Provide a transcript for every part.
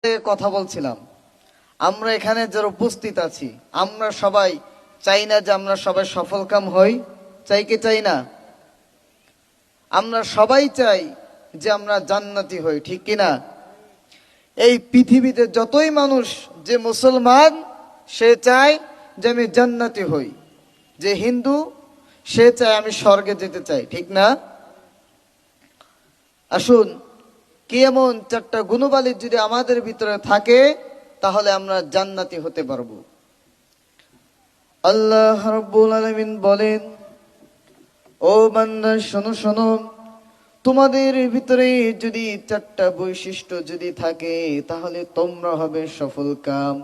কথা বলছিলাম, আমরা এখানে যারা উপস্থিত আছি আমরা সবাই চাই না যে আমরা সবাই সফলকাম হই? চাই কি চাই না? আমরা সবাই চাই যে আমরা জান্নাতি হই, ঠিক কি না? এই পৃথিবীতে যতই মানুষ, যে মুসলমান সে চায় যে আমি জান্নাতি হই, যে হিন্দু সে চায় আমি স্বর্গে যেতে চাই, ঠিক না? আসুন, কি এমন চারটা গুণবালী যদি আমাদের ভিতরে থাকে তাহলে আমরা জান্নাতি হতে পারবো। আল্লাহ রাব্বুল আলামিন বলেন, ও বান্দা শোনো শোনো, তোমাদের ভিতরে যদি চারটা বৈশিষ্ট্য যদি থাকে তাহলে তোমরা হবে সফল কাম,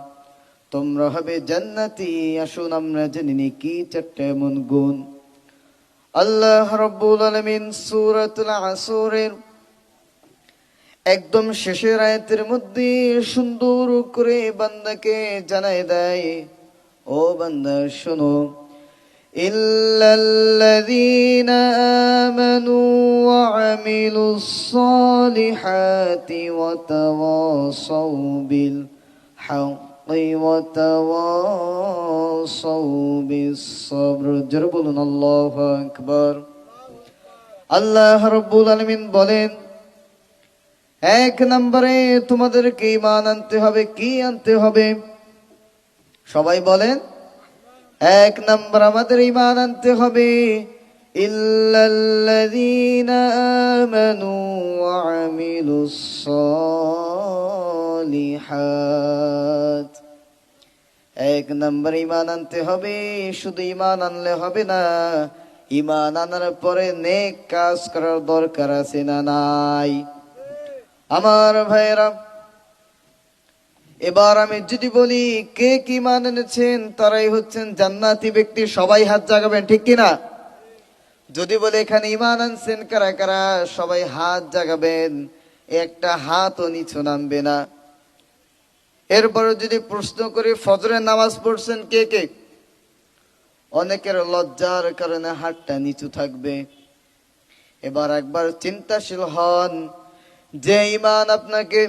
তোমরা হবে জান্নাতি। আসুন আমরা জেনে নিই কি চারটা এমন গুণ। আল্লাহ রাব্বুল আলামিন সূরাতুল আসরের একদম শেষের আয়াতের মধ্যে সুন্দর করে বান্দাকে জানায় দেয়, ও বান্দা শোনো, ইল্লাল্লাযীনা আমানু ওয়া আমিলুস সালিহাতি ওয়া তাওয়াসাউ বিল হাক্কি ওয়া তাওয়াসাউ বিস সবর। জোরে বলুন আল্লাহু আকবার। আল্লাহ রাব্বুল আলামিন বলেন, এক নম্বরে তোমাদেরকে ঈমান আনতে হবে। কি আনতে হবে? সবাই বলেন, এক নম্বর আমাদের ঈমান আনতে হবে ইল্লাল্লাযীনা আমানু ওয়া আমিলুস সালিহাত। এক নম্বর ঈমান আনতে হবে। শুধু ঈমান আনলে হবে না, ঈমান আনার পরে নেক কাজ করার দরকার আছে না নাই? আমার ভাইয়েরা, এবার আমি যদি বলি কে কি ঈমান এনেছেন তারাই হচ্ছেন জান্নাতি ব্যক্তি, সবাই হাত জাগাবেন, ঠিক কিনা? যদি বলে এখানে ঈমান আনছেন কারা কারা, সবাই হাত জাগাবেন, একটা হাতও নিচু নামবে না। এরপরে যদি প্রশ্ন করি ফজরের নামাজ পড়ছেন কে কে, অনেকের লজ্জার কারণে হাতটা নিচু থাকবে। এবার একবার চিন্তাশীল হন, যে ঈমান আপনাকে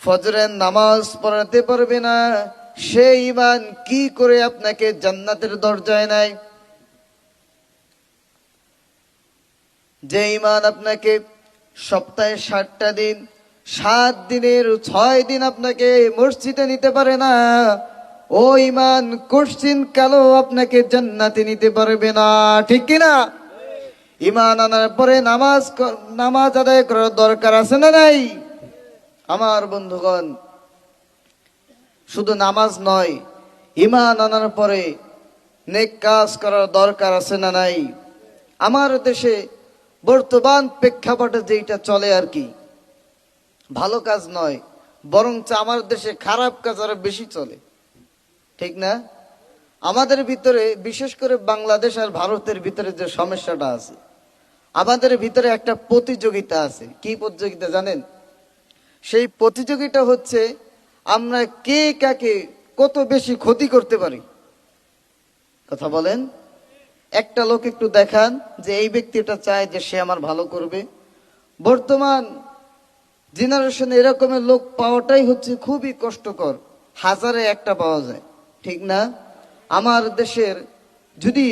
ফজরের নামাজ পড়াতে পারবে না, সে ঈমান কি করে আপনাকে জান্নাতের দরজায় নেয়? যে ঈমান আপনাকে সপ্তাহে 60টা দিন, 7 দিনের 6 দিন আপনাকে মসজিদে নিতে পারে না, ও ঈমান কোশ্চিন কালো আপনাকে জান্নাতে নিতে পারবে না, ঠিক কিনা? ঈমান আনার পরে নামাজ আদায় করার দরকার আছে না নাই? আমার বন্ধুগণ, শুধু নামাজ নয়, ঈমান আনার পরে নেক কাজ করার দরকার আছে না নাই? আমার দেশে বর্তমান প্রেক্ষাপটে যেটা চলে আর কি, ভালো কাজ নয়, বরঞ্চ আমার দেশে খারাপ কাজ আরো বেশি চলে, ঠিক না? আমাদের ভিতরে, বিশেষ করে বাংলাদেশ আর ভারতের ভিতরে যে সমস্যাটা আছে, আমাদের ভিতরে একটা প্রতিযোগিতা আছে। কি প্রতিযোগিতা জানেন? সেই প্রতিযোগিতা হচ্ছে আমরা কে কাকে কত বেশি ক্ষতি করতে পারি। কথা বলেন, একটা লোক একটু দেখান যে এই ব্যক্তিটা চায় যে সে আমার ভালো করবে। বর্তমান জেনারেশনে এরকমের লোক পাওয়াটাই হচ্ছে খুবই কষ্টকর, হাজারে একটা পাওয়া যায়, ঠিক না? আমার দেশের যদি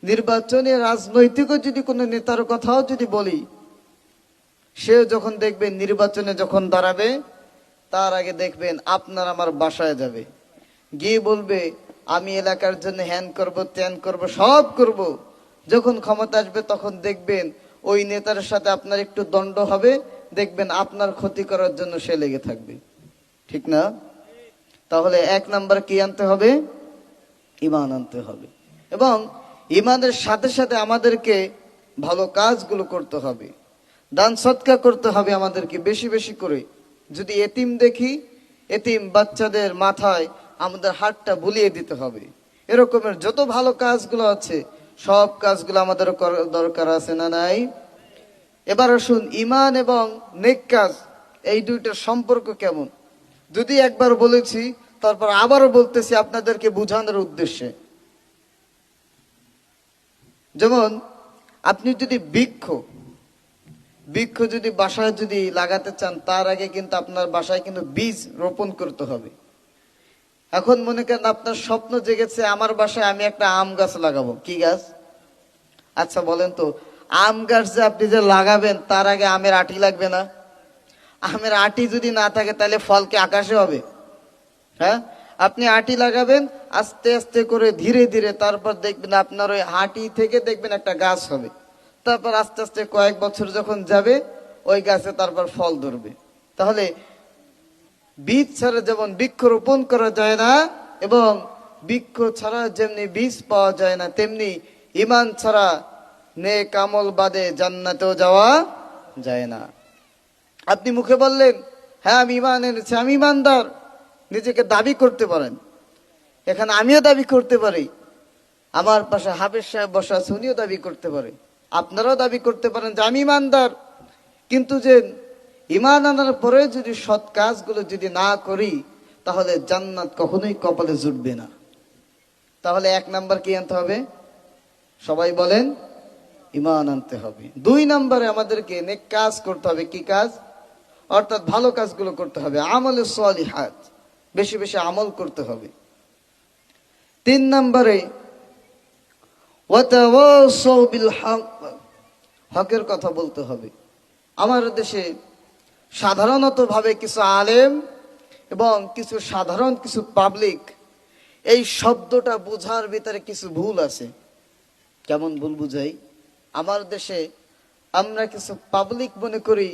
নির্বাচনে রাজনৈতিক যদি কোনো নেতার কথাও যদি বলি, সে যখন দেখবেন নির্বাচনে যখন দাঁড়াবে তার আগে দেখবেন আপনার আমার বাসায় যাবে, গিয়ে বলবে আমি এলাকার জন্য হ্যান করব, ত্যান করব, সব করব। যখন ক্ষমতা আসবে তখন দেখবেন ওই নেতার সাথে আপনার একটু দ্বন্দ্ব হবে, দেখবেন আপনার ক্ষতি করার জন্য সে লেগে থাকবে, ঠিক না? তাহলে এক নাম্বার কি আনতে হবে? ঈমান আনতে হবে। এবং ঈমানের সাথে সাথে আমাদেরকে ভালো কাজগুলো করতে হবে, দান সদকা করতে হবে আমাদেরকে বেশি বেশি করে। যদি এতিম দেখি, এতিম বাচ্চাদের মাথায় আমাদের হাতটা বুলিয়ে দিতে হবে। এরকমের যত ভালো কাজগুলো আছে সব কাজগুলো আমাদের করার দরকার আছে না নাই? এবার আসুন, ঈমান এবং নেক কাজ এই দুইটার সম্পর্ক কেমন যদি একবার বলেছি, তারপর আবারও বলতেছি আপনাদেরকে বোঝানোর উদ্দেশ্যে। যেমন আপনি যদি বৃক্ষ, বৃক্ষ যদি বাসায় যদি লাগাতে চান, তার আগে কিন্তু আপনার বাসায় কিন্তু বীজ রোপণ করতে হবে। এখন মনে করেন আপনার স্বপ্ন জেগেছে আমার বাসায় আমি একটা আম গাছ লাগাবো। কি গাছ? আচ্ছা বলেন তো, আম গাছ যে আপনি যে লাগাবেন তার আগে আমের আটি লাগবে না? আমের আটি যদি না থাকে তাহলে ফল কি আকাশে হবে? হ্যাঁ, আপনি আটি লাগাবেন আস্তে আস্তে করে ধীরে ধীরে, তারপর দেখবেন আপনার ওই আটি থেকে দেখবেন একটা গাছ হবে। তারপর আস্তে আস্তে কয়েক বছর যখন যাবে ওই গাছে তারপর ফল ধরবে। তাহলে বীজ ছাড়া যেমন বৃক্ষ রোপণ করা যায় না, এবং বৃক্ষ ছাড়া যেমনি বীজ পাওয়া যায় না, তেমনি ঈমান ছাড়া নেক আমল বাদে জান্নাতেও যাওয়া যায় না। আপনি মুখে বললেন হ্যাঁ আমি ঈমান এনেছি, আমি ঈমানদার, নিজেকে দাবি করতে পারেন। এখানে আমিও দাবি করতে পারি, আমার পাশে হাফেজ সাহেব বসা আছে, উনিও দাবি করতে পারে, আপনারাও দাবি করতে পারেন যে আমি ঈমানদার। কিন্তু যে ঈমান আনার পরে যদি সৎ কাজগুলো যদি না করি, তাহলে জান্নাত কখনোই কপালে জুটবে না। তাহলে 1 নাম্বার কি আনতে হবে? সবাই বলেন, ঈমান আনতে হবে। 2 নাম্বারে আমাদেরকে নেক কাজ করতে হবে। কি কাজ? অর্থাৎ ভালো কাজগুলো করতে হবে, আমলে সলিহাত, বেশি বেশি আমল করতে হবে। 3 নাম্বারে ওয়াতাওয়াসাউ বিল হক, হকের কথা বলতে হবে। আমার দেশে সাধারণত ভাবে কিছু আলেম এবং কিছু সাধারণ কিছু পাবলিক এই শব্দটা বোঝার ভিতরে কিছু ভুল আছে। কেমন ভুল বুঝাই? আমার দেশে আমরা কিছু পাবলিক মনে করি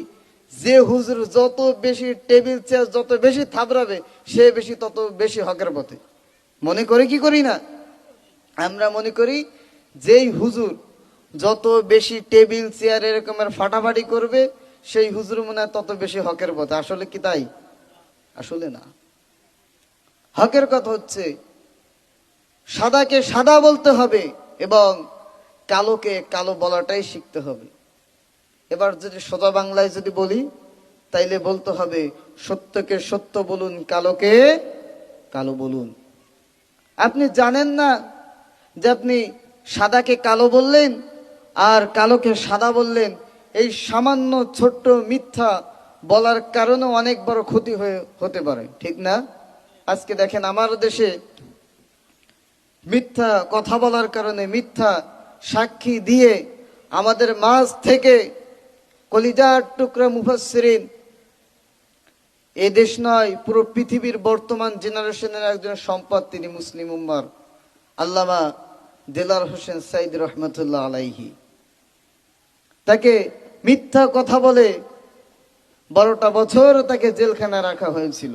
যে হুজুর যত বেশি টেবিল চেয়ার যত বেশি থাবড়াবে সে বেশি তত বেশি হকের পথে। মনে করি কি করি না? আমরা মনে করি যেই হুজুর যত বেশি টেবিল চেয়ার এরকমের ফাটাফাটি করবে সেই হুজুর মনে হয় তত বেশি হকের পথে। আসলে কি তাই? আসলে না। হকের কথা হচ্ছে সাদাকে সাদা বলতে হবে এবং কালোকে কালো বলাটাই শিখতে হবে। এবার যদি সোজা বাংলায় যদি বলি তাইলে বলতে হবে সত্যকে সত্য বলুন, কালোকে কালো বলুন। আপনি জানেন না যে আপনি সাদাকে কালো বললেন আর কালোকে সাদা বললেন, এই সামান্য ছোট্ট মিথ্যা বলার কারণে অনেক বড় ক্ষতি হতে পারে, ঠিক না? আজকে দেখেন আমার দেশে মিথ্যা কথা বলার কারণে, মিথ্যা সাক্ষী দিয়ে আমাদের মাঝ থেকে কলিজার টুকরা মুফাসসিরিন, এই দেশ নয় পুরো পৃথিবীর বর্তমান জেনারেশনের একজন সম্পদ, তিনি মুসলিম উম্মার আল্লামা দেলার হোসেন সাইদ রহমতুল্লাহ আলাইহি, তাকে মিথ্যা কথা বলে 12টা বছর তাকে জেলখানায় রাখা হয়েছিল,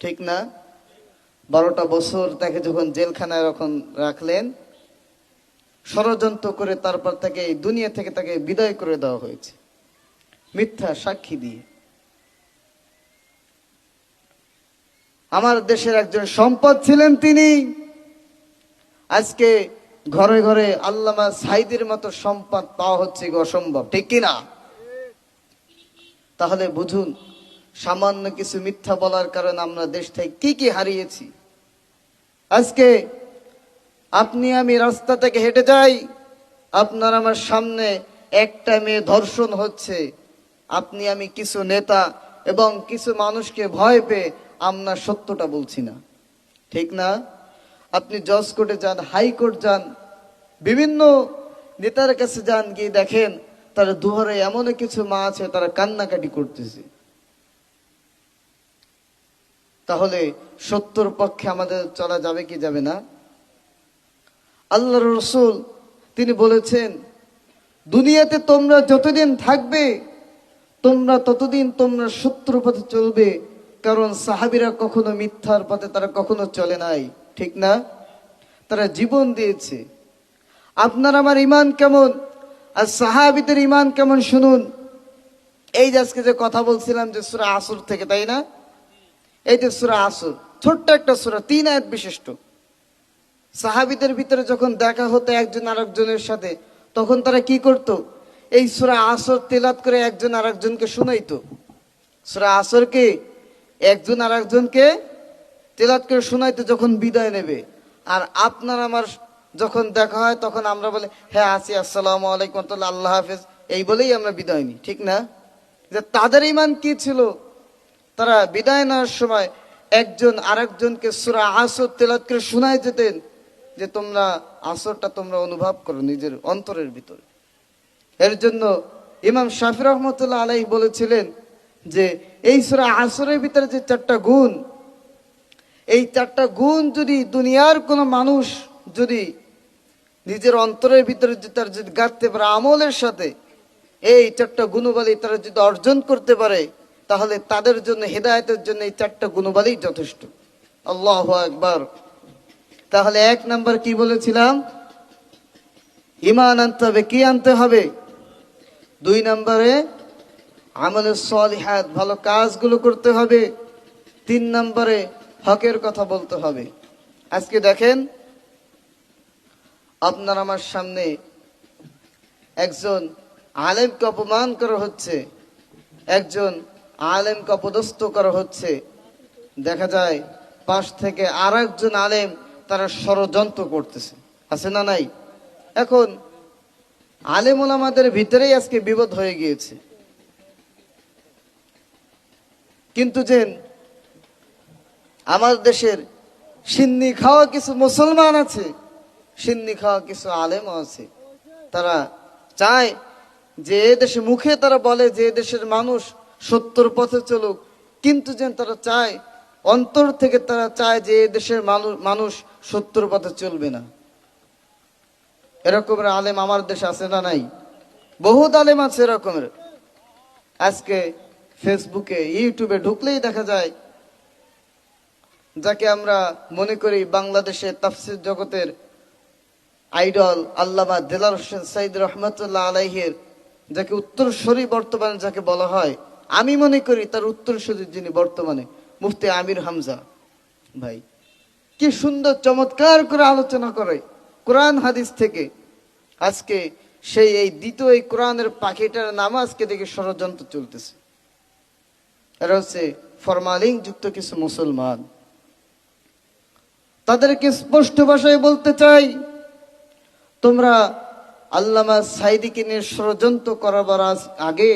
ঠিক না? 12টা বছর তাকে যখন জেলখানায় রাখলেন, ষড়যন্ত্র করে তারপর তাকে এই দুনিয়া থেকে তাকে বিদায় করে দেওয়া হয়েছে মিথ্যা সাক্ষী দিয়ে। আমার দেশের একজন সম্পদ ছিলেন তিনি। আজকে ঘরে ঘরে আল্লামা সাইদের মতো সম্পদ পাওয়া হচ্ছে অসম্ভব, ঠিক কিনা? তাহলে বুঝুন সামান্য কিছু মিথ্যা বলার কারণে আমরা দেশ থেকে কি কি হারিয়েছি। আজকে আপনি আমি রাস্তা থেকে হেঁটে যাই, আপনার আমার সামনে একটা মেয়ে ধর্ষণ হচ্ছে, আপনি আমি কিছু নেতা এবং কিছু মানুষকে ভয় পেয়ে আমরা সত্যটা বলছি না, ঠিক না? আপনি জজ কোর্টে যান, হাইকোর্ট যান, বিভিন্ন নেতার কাছে যান, গিয়ে দেখেন তার দুয়ারে এমন কিছু মা আছে তারা কান্নাকাটি করতেছে। তাহলে সত্যর পক্ষে আমাদের চলা যাবে কি যাবে না? আল্লাহর রাসূল তিনি বলেছেন দুনিয়াতে তোমরা যতদিন থাকবে তোমরা ততদিন তোমরা সত্যর পথে চলবে, কারণ সাহাবীরা কখনো মিথ্যার পথে তারা কখনো চলে নাই, ঠিক না? তারা জীবন দিয়েছে। আপনার আমার ঈমান কেমন আর সাহাবীদের ঈমান কেমন শুনুন। এই যে আজকে যে কথা বলছিলাম যে সূরা আসর থেকে, তাই না? এই যে সূরা আসর ছোট্ট একটা সূরা, 3 আয়াত বিশিষ্ট। সাহাবীদের ভিতরে যখন দেখা হতো একজন আরেকজনের সাথে, তখন তারা কি করত? এই সূরা আসর তেলাওয়াত করে একজন আরেকজনকে শোনাইতো। সূরা আসরকে একজন আরেকজনকে তেলাওয়াত করে শোনাইতো যখন বিদায় নেবে। আর আপনার আমার যখন দেখা হয় তখন আমরা বলি হ্যাঁ আছি, আসসালামু আলাইকুম, আল্লাহ হাফেজ, এই বলেই আমরা বিদায় নিই, ঠিক না? যে তাদের ঈমান কি ছিল, তারা বিদায় নেওয়ার সময় একজন আরেকজনকে সূরা আসর তেলাওয়াত করে শোনায় যেতেন, যে তোমরা আসরটা তোমরা অনুভব করো নিজের অন্তরের ভিতরে। এর জন্য ইমাম শাফি রহমতুল্লাহ আলাইহি বলেছিলেন যে এই সূরা আসরের ভিতরে যে 4টা গুণ, এই 4টা গুণ যদি দুনিয়ার কোনো মানুষ যদি নিজের অন্তরের ভিতরে তার যদি গাঁথতে পারে আমলের সাথে, এই 4টা গুণবালী তারা যদি অর্জন করতে পারে, তাহলে তাদের জন্য হেদায়েতের জন্য এই 4টা গুণবালী যথেষ্ট। আল্লাহু আকবার। তাহলে 1 নাম্বার কি বলেছিলাম? ঈমান আনতে হবে। কি আনতে হবে? 2 নম্বরে আমলের সলিহাত, ভালো কাজগুলো করতে হবে। 3 নম্বরে হকের কথা বলতে হবে। আজকে দেখেন, আপনার আমার সামনে একজন আলেমকে অপমান করা হচ্ছে, একজন আলেমকে অপদস্থ করা হচ্ছে। দেখা যায় পাশ থেকে আর একজন আলেম তারা ষড়যন্ত্র করতেছে, আছে না নাই? এখন আলেম ওলামাদের ভিতরেই আজকে বিপদ হয়ে গিয়েছে। কিন্তু যে আমার দেশের সিন্নি খাওয়া কিছু মুসলমান আছে, সিন্নি খাওয়া কিছু আলেমও আছে, তারা চায় যে এ দেশে মুখে তারা বলে যে এ দেশের মানুষ সত্যর পথে চলুক, কিন্তু যেন তারা চায়, অন্তর থেকে তারা চায় যে এ দেশের মানুষ সত্যর পথে চলবে না। এরকমের আলেম আমার দেশে আছে না নাই? বহুত আলেম আছে এরকমের। আজকে ফেসবুকে ইউটিউবে ঢুকলেই দেখা যায়, যাকে আমরা মনে করি বাংলাদেশের তাফসীর জগতের আইডল আল্লামা দেলার হোসেন সাইদ রহমতুল্লাহ আলাইহির, যাকে উত্তরসূরি বর্তমানে যাকে বলা হয়, আমি মনে করি তার উত্তরসূরি যিনি বর্তমানে মুফতি আমির হামজা ভাই, কি সুন্দর চমৎকার করে আলোচনা করে কোরআন হাদিস থেকে। আজকে সেই এই দ্বিতীয় এই কোরআনের পাখিটার নাম আজকে দেখে ষড়যন্ত্র চলতেছে। এরা হচ্ছে ফরমালিন যুক্ত কিছু মুসলমান। তাদেরকে স্পষ্ট ভাষায় বলতে চাই, তোমরা আল্লামা সাইদিকে নিয়ে ষড়যন্ত্র করার আগে,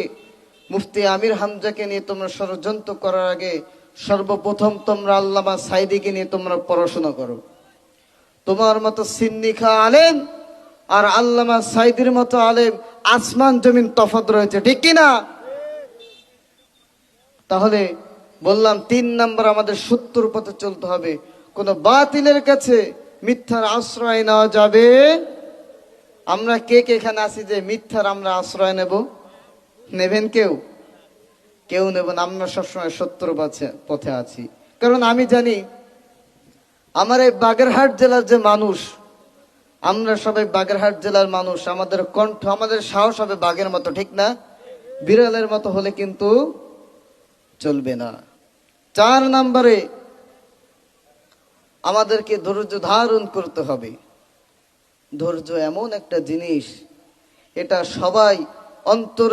মুফতি আমির হামজাকে নিয়ে তোমরা ষড়যন্ত্র করার আগে সর্বপ্রথম তোমরা আল্লামা সাইদিকে নিয়ে তোমরা পড়াশোনা করো। তোমার মতো সিন্নি খা আলেম আর আল্লামা সাইদির মতো আলেম আসমান জমিন তফাৎ রয়েছে, ঠিক কিনা? তাহলে বললাম 3 নাম্বার, আমাদের সত্যর পথে চলতে হবে। কোন বাতিলের কাছে মিথ্যার আশ্রয় নেওয়া যাবে। আমরা কে কে এখানে আছি যে মিথ্যার আমরা আশ্রয় নেব? নেবেন কেউ? কেউ নেব না। আমরা সবসময় সত্যর পথে আছি। কারণ আমি জানি আমার এই বাগেরহাট জেলার যে মানুষ, আমরা সবাই বাগেরহাট জেলার মানুষ, আমাদের কণ্ঠ, আমাদের সাহস হবে বাঘের মতো, ঠিক না? বিড়ালের মতো হলে কিন্তু চলবে না। 4 নম্বরে আমাদেরকে ধৈর্য ধারণ করতে হবে। ধৈর্য এমন একটা জিনিস, এটা সবাই অন্তর